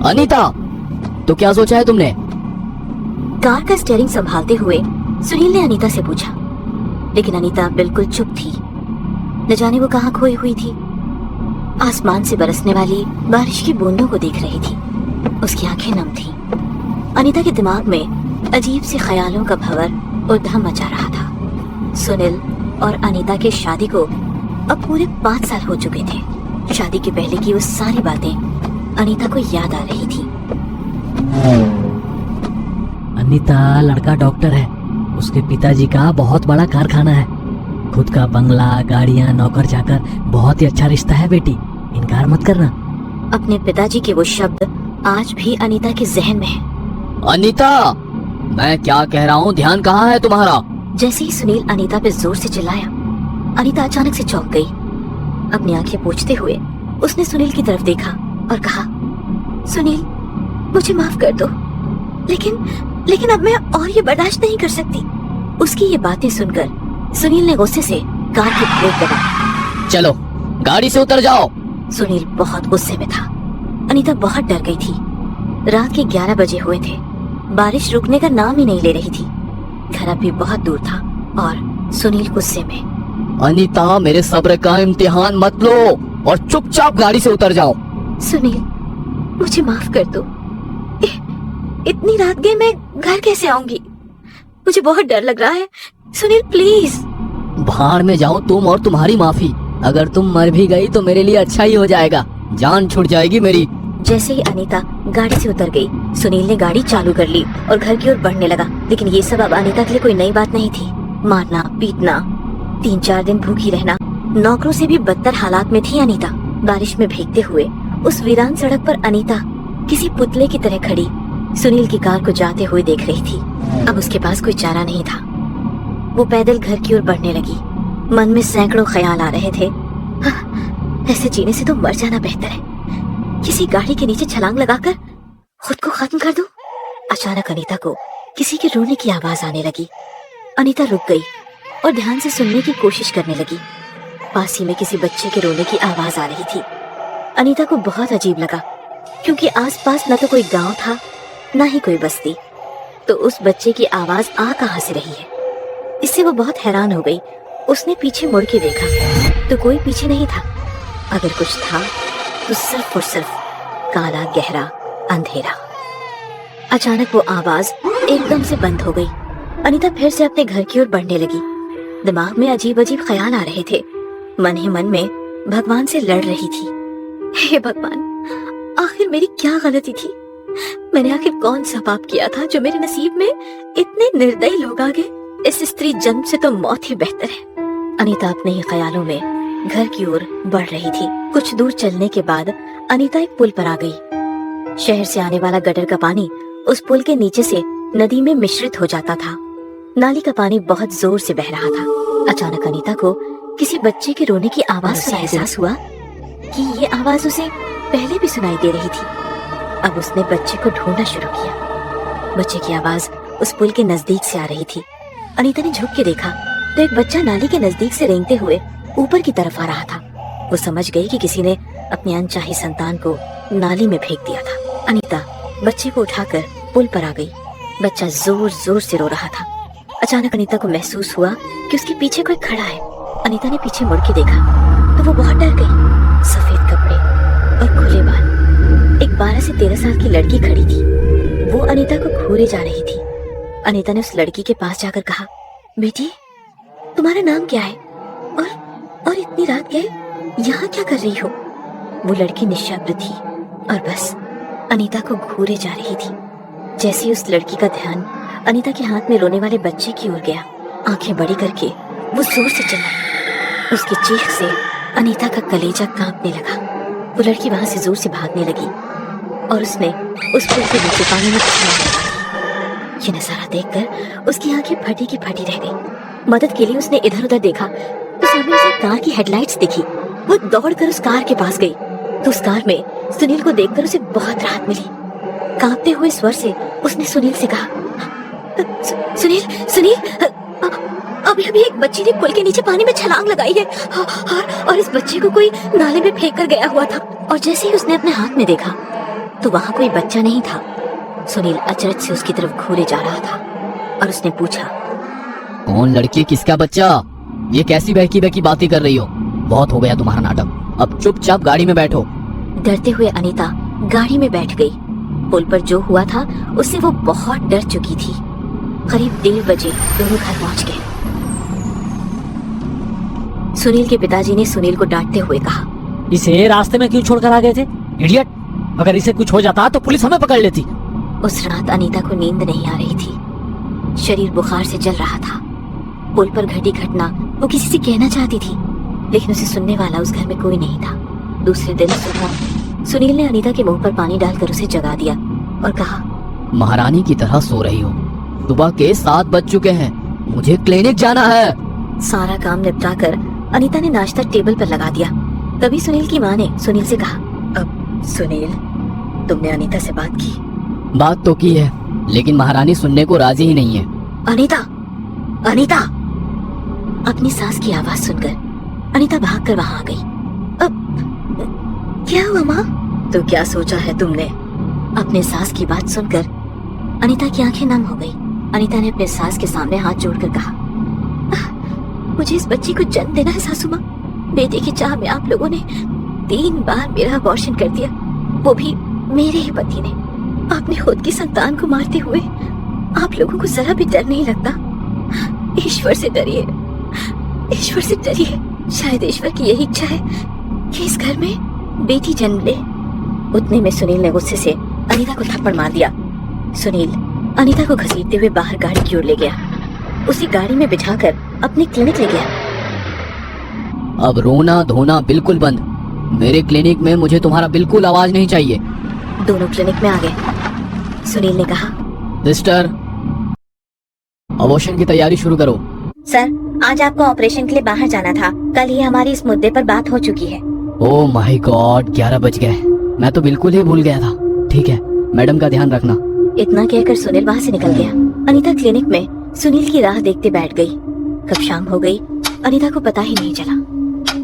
अनीता, तो क्या सोचा है तुमने? कार का स्टीयरिंग संभालते हुए सुनील ने अनीता से पूछा, लेकिन अनीता बिल्कुल चुप थी। न जाने वो कहाँ खोई हुई थी। आसमान से बरसने वाली बारिश की बूंदों को देख रही थी। उसकी आंखें नम थीं। अनीता के दिमाग में अजीब से ख्यालों का भंवर उद्यम मचा रहा था। सुनील और अनीता के शादी को अब पूरे 5 साल हो चुके थे। शादी के पहले की वो सारी बातें अनीता को याद आ रही थी। अनीता, लड़का डॉक्टर है। उसके पिताजी का बहुत बड़ा कारखाना है। खुद का बंगला, गाड़ियां, नौकर चाकर, बहुत ही अच्छा रिश्ता है बेटी, इनकार मत करना। अपने पिताजी के वो शब्द आज भी अनीता के जहन में है। अनीता, मैं क्या कह रहा हूँ, ध्यान कहाँ है तुम्हारा? जैसे ही सुनील अनीता पे जोर से चिल्लाया, अनीता अचानक से चौंक गई। अपनी आंखें पोंछते हुए उसने सुनील की तरफ देखा और कहा, सुनील, मुझे माफ कर दो, लेकिन अब मैं और ये बर्दाश्त नहीं कर सकती। उसकी ये बातें सुनकर सुनील ने गुस्से से कार की ब्रेक दबाई। चलो, गाड़ी से उतर जाओ। सुनील बहुत गुस्से में था। अनीता बहुत डर गई थी। रात के 11 बजे हुए थे। बारिश रुकने का नाम ही नहीं ले रही थी। घर भी बहुत दूर था और सुनील गुस्से में। अनीता, मेरे सब्र का इम्तिहान मत लो और चुपचाप गाड़ी से उतर जाओ। सुनील, मुझे माफ कर दो। इतनी रात गए मैं घर कैसे आऊंगी? मुझे बहुत डर लग रहा है। सुनील, प्लीज। भाड़ में जाओ तुम और तुम्हारी माफी। अगर तुम मर भी गई तो मेरे लिए अच्छा ही हो जाएगा, जान छूट जाएगी मेरी। जैसे ही अनीता गाड़ी से उतर गई, सुनील ने गाड़ी चालू कर ली और घर की ओर बढ़ने लगा। लेकिन ये सब अब अनीता के लिए कोई नई बात नहीं थी। मारना, पीटना, 3-4 दिन भूखी रहना, नौकरों से भी बदतर हालात में थी अनीता। बारिश में भीगते हुए उस वीरान सड़क पर अनीता किसी पुतले की तरह खड़ी सुनील की कार को जाते हुए देख रही थी। अब उसके पास कोई चारा नहीं था। वो पैदल घर की ओर बढ़ने लगी। मन में सैकड़ों ख्याल आ रहे थे। ऐसे जीने से तो मर जाना बेहतर है। किसी गाड़ी के नीचे छलांग लगाकर खुद को खत्म कर दूं। अचानक अनीता को किसी के रोने की आवाज आने लगी। अनीता रुक गई और ध्यान से सुनने की कोशिश करने लगी। पास ही में किसी बच्चे के रोने की आवाज आ रही थी। अनीता को बहुत अजीब लगा, क्योंकि आसपास न तो कोई गांव था, न ही कोई बस्ती। तो उस बच्चे की आवाज आ कहां से रही है? इससे वो बहुत हैरान हो गई। उसने पीछे मुड़ के देखा तो कोई पीछे नहीं था। अगर कुछ था तो सिर्फ और सिर्फ काला गहरा अंधेरा। अचानक वो आवाज एकदम से बंद हो गई। अनीता फिर से अपने घर की ओर बढ़ने लगी। दिमाग में अजीब अजीब ख्याल आ रहे थे। मन ही मन में भगवान से लड़ रही थी। हे भगवान, आखिर मेरी क्या गलती थी? मैंने आखिर कौन सा पाप किया था जो मेरे नसीब में इतने निर्दयी लोग आ गए? इस स्त्री जन्म से तो मौत ही बेहतर है। अनीता अपने ही ख्यालों में घर की ओर बढ़ रही थी। कुछ दूर चलने के बाद अनीता एक पुल पर आ गई। शहर से आने वाला गटर का पानी उस पुल के नीचे से नदी में मिश्रित हो जाता था। नाली का पानी बहुत जोर से बह रहा था। अचानक अनीता को किसी बच्चे के रोने की आवाज का एहसास हुआ कि ये आवाज उसे पहले भी सुनाई दे रही थी। अब उसने बच्चे को ढूंढना शुरू किया। बच्चे की आवाज उस पुल के नजदीक से आ रही थी। अनीता ने झुक के देखा तो एक बच्चा नाली के नजदीक से रेंगते हुए ऊपर की तरफ आ रहा था। वो समझ गई कि किसी ने अपनी अनचाही संतान को नाली में फेंक दिया था। अनीता बच्चे को उठाकर पुल पर आ गई। बच्चा जोर जोर से रो रहा था। अचानक अनीता को महसूस हुआ कि उसके पीछे कोई खड़ा है। अनीता ने पीछे मुड़ के देखा तो वो बहुत डर गई। सफेद कपड़े और खुले बाल, एक 12 से 13 साल की लड़की खड़ी थी। वो अनीता को घूरे जा रही थी। अनीता ने उस लड़की के पास जाकर कहा, बेटी, तुम्हारा नाम क्या है? और इतनी रात गए यहाँ क्या कर रही हो? वो लड़की निशब्द थी और बस अनीता को घूरे जा रही थी। जैसे ही उस लड़की का ध्यान अनीता के हाथ में रोने वाले बच्चे की ओर गया, आंखें बड़ी करके वो जोर से चिल्लाई। उसकी चीख से अनीता का कलेजा कांपने लगा। वो लड़की वहां से जोर से भागने लगी और उसने उस पुल के नीचे पानी में छलांग लगा दी। ये नजारा देखकर उसकी आंखें फटी की फटी रह गई। मदद के लिए उसने इधर उधर देखा तो सामने उसे कार की हेडलाइट्स दिखी। वो दौड़कर उस कार के पास गई तो उस कार में सुनील को देखकर उसे बहुत राहत मिली। कांपते हुए स्वर से उसने सुनील से कहा, सुनील, अभी अभी एक बच्ची ने पुल के नीचे पानी में छलांग लगाई है और इस बच्चे को कोई नाले में फेंक कर गया हुआ था। और जैसे ही उसने अपने हाथ में देखा तो वहाँ कोई बच्चा नहीं था। सुनील अचरज से उसकी तरफ घूरे जा रहा था और उसने पूछा, कौन लड़की, किसका बच्चा? ये कैसी बहकी बहकी बातें कर रही हो? बहुत हो गया तुम्हारा नाटक, अब चुपचाप गाड़ी में बैठो। डरते हुए अनीता गाड़ी में बैठ गई। पुल पर जो हुआ था उससे वो बहुत डर चुकी थी। करीब 1:30 बजे दोनों घर पहुंच गए। सुनील के पिताजी ने सुनील को डांटते हुए कहा, इसे रास्ते में क्यों छोड़कर आ गए थे, इडियट? अगर इसे कुछ हो जाता तो पुलिस हमें पकड़ लेती। उस रात अनीता को नींद नहीं आ रही थी, शरीर बुखार से जल रहा था। पुल पर घटी घटना वो किसी से कहना चाहती थी, लेकिन उसे सुनने वाला उस घर में कोई नहीं था। दूसरे दिन सुबह सुनील ने अनीता के मुंह पर पानी डालकर उसे जगा दिया और कहा, महारानी की तरह सो रही हो, सुबह के 7 बज चुके हैं, मुझे क्लिनिक जाना है। सारा काम निपटा कर अनीता ने नाश्ता टेबल पर लगा दिया। तभी सुनील की माँ ने सुनील से कहा, अब सुनील, तुमने अनीता से बात की? बात तो की है, लेकिन महारानी सुनने को राजी ही नहीं है। अनीता, अनीता! अपनी सास की आवाज सुनकर अनीता भागकर वहां आ गई। अब क्या हुआ माँ? तो क्या सोचा है तुमने? अपने सास की बात सुनकर अनीता की आंखें नम हो गई। अनीता ने अपने सास के सामने हाथ जोड़कर कहा, मुझे इस बच्ची को जन्म देना है सासू माँ। बेटे की चाह में आप लोगों ने 3 बार मेरा अबॉर्शन कर दिया, वो भी मेरे ही पति ने। आपने खुद की संतान को मारते हुए आप लोगों को जरा भी डर नहीं लगता? ईश्वर से डरिए, ईश्वर से डरिए। शायद ईश्वर की यही इच्छा है कि इस घर में बेटी जन्म ले। उतने में सुनील ने गुस्से से अनीता को थप्पड़ मार दिया। सुनील अनीता को घसीटते हुए बाहर गाड़ी की ओर ले गया, उसे गाड़ी में बिठाकर अपने क्लिनिक ले गया। अब रोना धोना बिल्कुल बंद, मेरे क्लिनिक में मुझे तुम्हारा बिल्कुल आवाज नहीं चाहिए। दोनों क्लिनिक में आ गए। सुनील ने कहा, सिस्टर, अबॉर्शन की तैयारी शुरू करो। सर, आज आपको ऑपरेशन के लिए बाहर जाना था, कल ही हमारी इस मुद्दे पर बात हो चुकी है। ओह माय गॉड, 11 बज गए, मैं तो बिल्कुल ही भूल गया था। ठीक है, मैडम का ध्यान रखना। इतना कहकर सुनील वहाँ से निकल गया। अनीता क्लिनिक में सुनील की राह देखते बैठ गई। कब शाम हो गई अनीता को पता ही नहीं चला।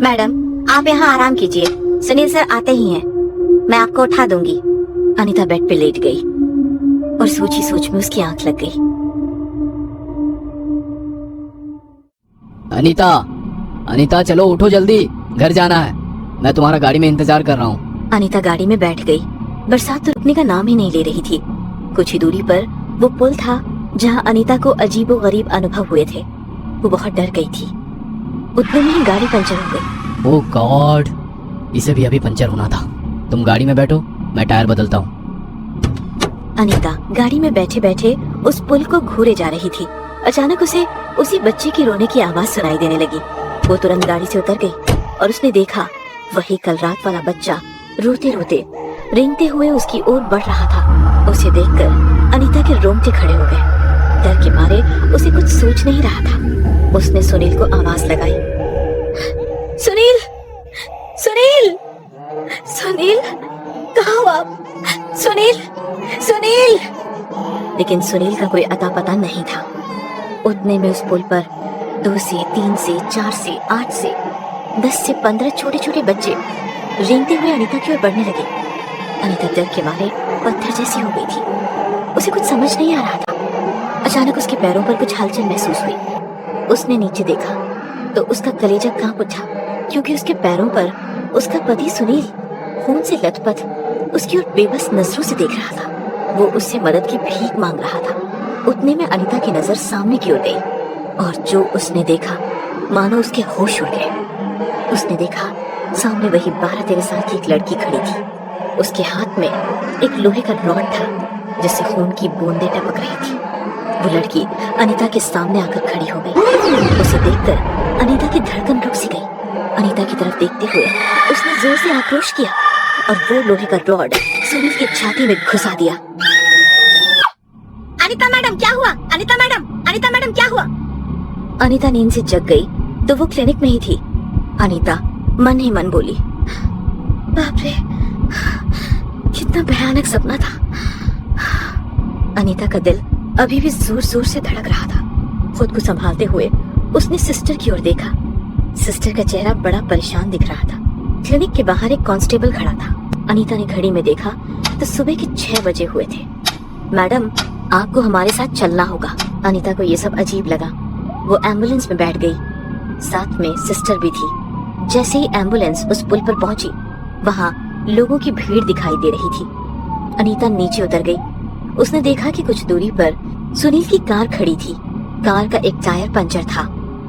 मैडम, आप यहाँ आराम कीजिए, सुनील सर आते ही हैं, मैं आपको उठा दूंगी। अनीता बेड पे लेट गई और सोची सोच में उसकी आंख लग गई। अनीता, अनीता चलो उठो जल्दी, घर जाना है, मैं तुम्हारा गाड़ी में इंतजार कर रहा हूँ। अनीता गाड़ी में बैठ गई। बरसात तो रुकने का नाम ही नहीं ले रही थी। कुछ ही दूरी पर वो पुल था जहाँ अनीता को अजीबोगरीब अनुभव हुए थे। वो बहुत डर गई थी। उतने में ही गाड़ी पंचर हो गई। ओह गॉड, इसे भी अभी पंचर होना था। तुम गाड़ी में बैठो, मैं टायर बदलता हूँ। अनीता गाड़ी में बैठे बैठे उस पुल को घूरे जा रही थी। अचानक उसे उसी बच्चे की रोने की आवाज सुनाई देने लगी। वो तुरंत गाड़ी से उतर गई और उसने देखा वही कल रात वाला बच्चा रोते रोते रेंगते हुए उसकी ओर बढ़ रहा था। उसे देखकर अनीता के रोंगटे खड़े हो गए। डर के मारे उसे कुछ सोच नहीं रहा था। उसने सुनील को आवाज लगाई, सुनील, सुनील, सुनील, कहाँ हो आप? सुनील, सुनील। लेकिन सुनील का कोई अता पता नहीं था। उतने में उस पुल पर 2 से 3 से 4 से 8 से 10 से 15 छोटे छोटे बच्चे रेंगते हुए अनीता की ओर बढ़ने लगे। अनीता डर के मारे पत्थर जैसी हो गई थी। उसे कुछ समझ नहीं आ रहा था। अचानक उसके पैरों पर कुछ हलचल महसूस हुई। उसने नीचे देखा तो उसका कलेजा कांप उठा, क्योंकि उसके पैरों पर उसका पति सुनील खून से लथपथ उसकी ओर बेबस नजरों से देख रहा था। वो उससे मदद की भीख मांग रहा था। उतने में अनीता की नजर सामने की ओर गई और जो उसने देखा मानो उसके होश उड़ गए। उसने देखा सामने वही 12-13 साल की एक लड़की खड़ी थी। उसके हाथ में एक लोहे का रॉड था जिससे खून की बूंदें टपक रही थी। वो लड़की अनीता के सामने आकर खड़ी हो गई। उसे देखकर अनीता की धड़कन रुक सी गई। अनीता की तरफ देखते हुए उसने जोर से आक्रोश किया और वो लोहे का रॉड सुनील की छाती में घुसा दिया। अनीता मैडम क्या हुआ? अनीता मैडम, अनीता मैडम क्या हुआ? अनीता नींद से जग गई तो वो क्लिनिक में ही थी। अनीता मन ही मन बोली, बाप रे, कितना भयानक सपना था। अनीता का दिल अभी भी जोर जोर से धड़क रहा था। खुद को संभालते हुए उसने सिस्टर की ओर देखा। सिस्टर का चेहरा बड़ा परेशान दिख रहा था। क्लिनिक के बाहर एक कांस्टेबल खड़ा था। अनीता ने घड़ी में देखा तो सुबह के 6 बजे हुए थे। मैडम, आपको हमारे साथ चलना होगा। अनीता को ये सब अजीब लगा। वो एम्बुलेंस में बैठ गई, साथ में सिस्टर भी थी। जैसे ही एम्बुलेंस उस पुल पर पहुंची, वहाँ लोगों की भीड़ दिखाई दे रही थी। अनीता नीचे उतर गई। उसने देखा कि कुछ दूरी पर सुनील की कार खड़ी थी। कार का एक टायर पंचर था।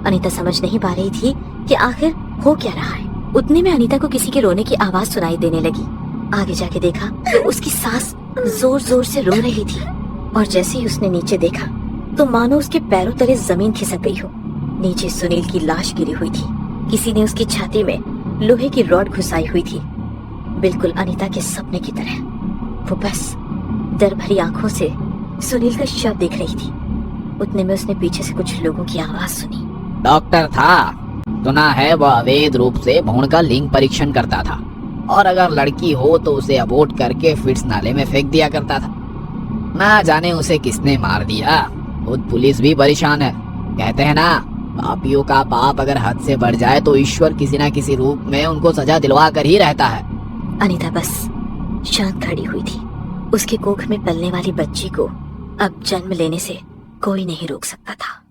अनीता समझ नहीं पा रही थी कि आखिर हो क्या रहा है। उतने में अनीता को किसी के रोने की आवाज सुनाई देने लगी। आगे जाके देखा तो उसकी सास जोर जोर से रो रही थी, और जैसे ही उसने नीचे देखा तो मानो उसके पैरों तले जमीन खिसक गई हो। नीचे सुनील की लाश गिरी हुई थी। किसी ने उसकी छाती में लोहे की रॉड घुसाई हुई थी, बिल्कुल अनीता के सपने की तरह। वो बस डर भरी आंखों से सुनील का शव देख रही थी। उतने में उसने पीछे से कुछ लोगों की आवाज सुनी। डॉक्टर था, सुना है वह अवैध रूप से भ्रूण का लिंग परीक्षण करता था, और अगर लड़की हो तो उसे अबॉर्ट करके फिट्स नाले में फेंक दिया करता था। ना जाने उसे किसने मार दिया। खुद पुलिस भी परेशान है। कहते हैं ना, पापियों का पाप अगर हद से बढ़ जाए तो ईश्वर किसी न किसी रूप में उनको सजा दिलवा कर ही रहता है। अनीता बस शांत खड़ी हुई थी। उसके कोख में पलने वाली बच्ची को अब जन्म लेने से कोई नहीं रोक सकता था।